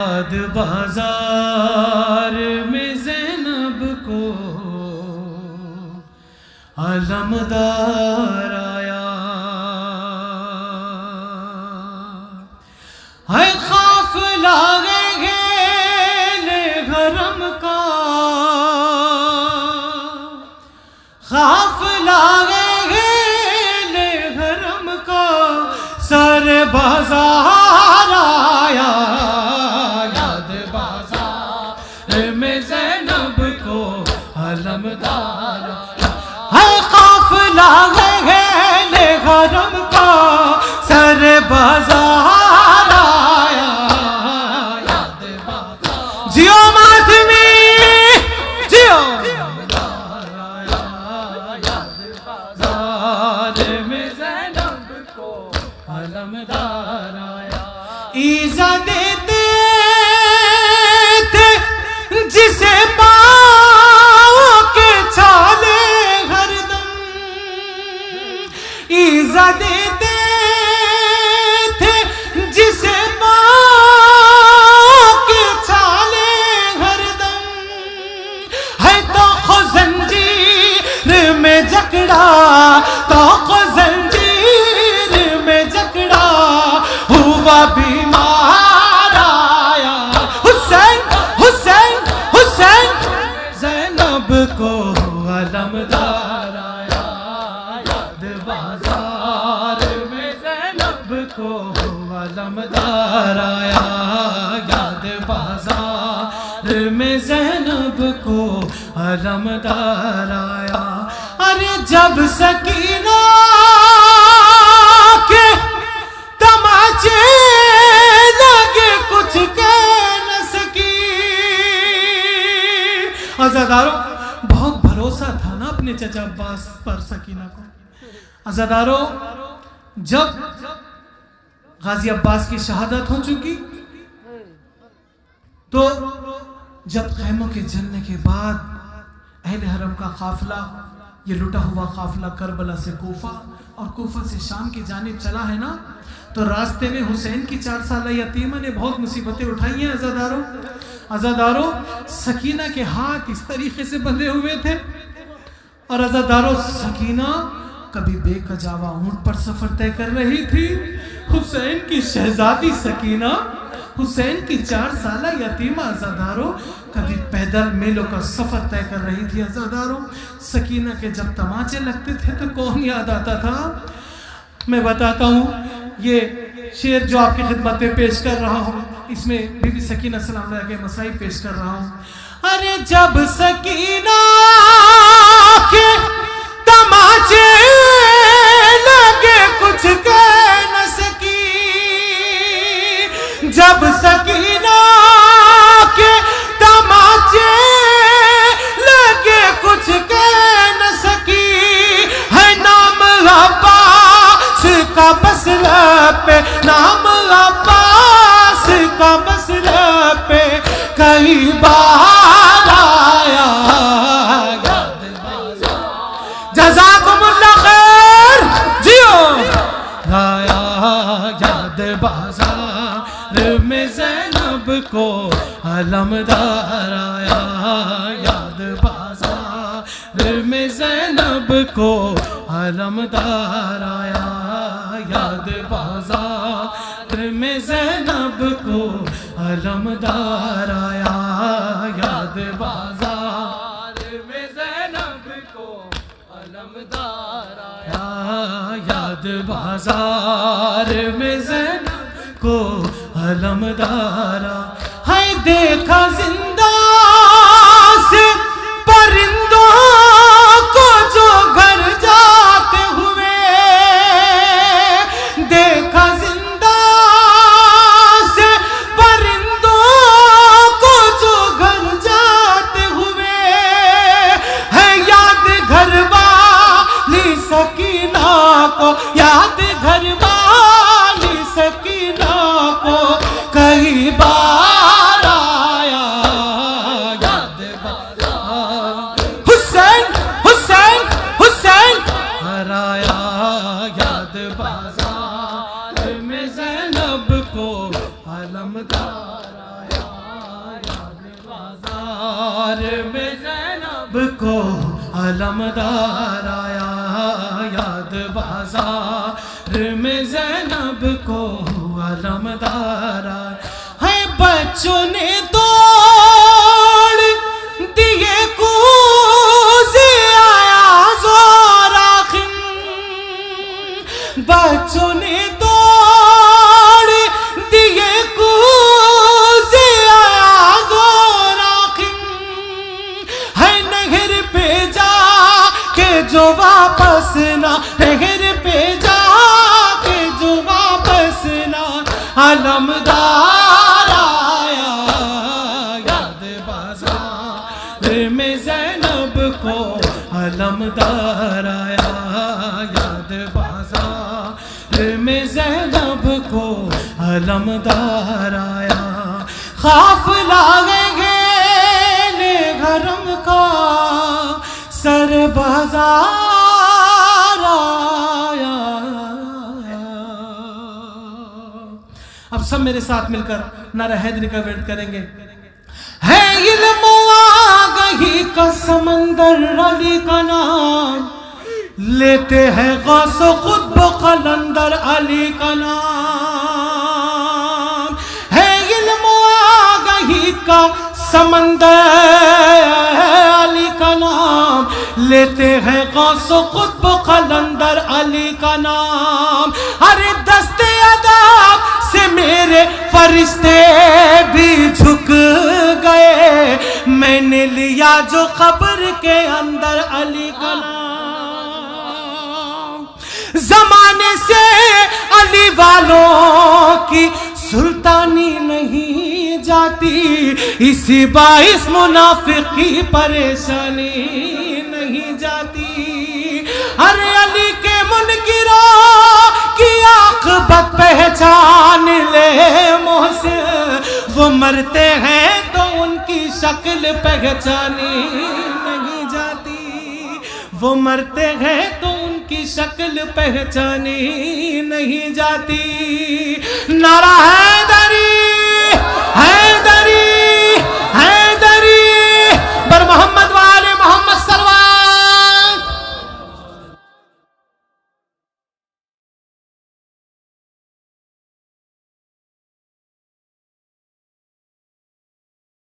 یاد بازار میں زینب کو علمدار آیا، ہے قافلہ گھیل حرم کا، قافلہ گھیل حرم کا، سر بازار آیا، یاد بازار میں زینب کو علمدار آیا، ہے قافلہ گھیل حرم کا، سر بازار آیا، یاد بازار جیو ماتمی جیو میں زینب کو علمدار آیا، ایزا دیتے تھے جسے پاؤں کے چھالے ہر دم، ایزا دیتے تھے جسے پاؤں کے چھالے ہر دم، ہے تو زنجیر میں جکڑا، تو زنجیر میں جکڑا ہوا بیمار آیا، حسین حسین حسین زینب کو علمدار آیا، یاد بازار میں زینب کو علمدار آیا، یاد بازار میں زینب کو علمدار آیا، ارے جب سکینہ کے تماچے لگے کچھ کہہ نہ سکی، عزاداروں بہت بھروسہ تھا نا اپنے چچا عباس پر سکینہ کو، عزاداروں جب غازی عباس کی شہادت ہو چکی تو جب خیموں کے جلنے کے بعد اہل حرم کا قافلہ، یہ لٹا ہوا قافلہ کربلا سے کوفہ اور کوفہ سے شام کی جانب چلا ہے نا، تو راستے میں حسین کی 4 سالہ یتیمہ نے بہت مصیبتیں اٹھائی ہیں عزاداروں، عزاداروں سکینہ کے ہاتھ اس طریقے سے بندھے ہوئے تھے، اور عزاداروں سکینہ کبھی بے کجاوا اونٹ پر سفر طے کر رہی تھی، حسین کی شہزادی سکینہ حسین کی 4 سالہ یتیمہ عزاداروں کبھی پیدل میلوں کا سفر طے کر رہی تھی، عزاداروں سکینہ کے جب تماچے لگتے تھے تو کون یاد آتا تھا؟ میں بتاتا ہوں، یہ شعر جو آپ کی خدمت میں پیش کر رہا ہوں اس میں بی بی سکینہ سلام اللہ کے مصائب پیش کر رہا ہوں، ارے جب سکینہ کے تماچے لگے کچھ کہہ نہ سکی، جب سکینہ کے تماچے لگے کچھ کہہ نہ سکی، ہے نام عباس کا بس لب پہ، نام عباس کا بس لب پہ کئی بار آیا، یاد بازار جزاکم اللہ خیر جیو آیا، یاد بازار میں زینب کو علمدار آیا، یاد بازار میں زینب کو علمدار آیا، یاد بازار میں زینب کو علمدار آیا، یاد بازار میں زینب کو علمدار آیا، یاد بازار میں زینب کو علمدار آیا، ہے دیکھا زندہ سے پرندوں کو جو گھر جاتے ہوئے، دیکھا زندہ سے پرندوں کو جو گھر جاتے ہوئے، ہے یاد گھر والی سکینہ کو، یاد گھر والی سکینہ کو کئی بار آیا، زینب کو علمدار آیا، یاد بازار میں زینب کو علمدار آیا، ہے بچوں نے توڑ دیے کوزے آیا زور آخر، بچوں نے توڑ دیے کوزے آیا زور آخر، ہے نہر پہ جا کے جو واپس نہ، نہر پہ جا کے جو واپس نہ علمدار آیا، یاد بازار میں زینب کو علمدار آیا، یاد بازار میں زینب کو علمدار آیا، قافلہ گئے حرم کا سر بازار آیا۔ اب سب میرے ساتھ مل کر نعرہ حیدری کا ورد کریں گے۔ ہے علم و آگہی کا سمندر علی کا نام، لیتے ہیں غوث و قطب و قلندر علی کا نام، ہے علم و آگہی کا سمندر علی کا نام، لیتے ہیں غوث و قطب و قلندر علی کا نام، ارے دست ادب سے میرے فرشتے بھی جھک گئے، میں نے لیا جو قبر کے اندر علی کا نام، زمانے سے علی والوں کی سلطانی نہیں جاتی، اسی باعث منافق کی پریشانی نہیں جاتی، ارے علی کے منکروں کی عاقبت پہچان لے محسن، وہ مرتے ہیں تو ان کی شکل پہچانی نہیں جاتی، وہ مرتے ہیں تو ان کی شکل پہچانی نہیں جاتی، نعرہ ہے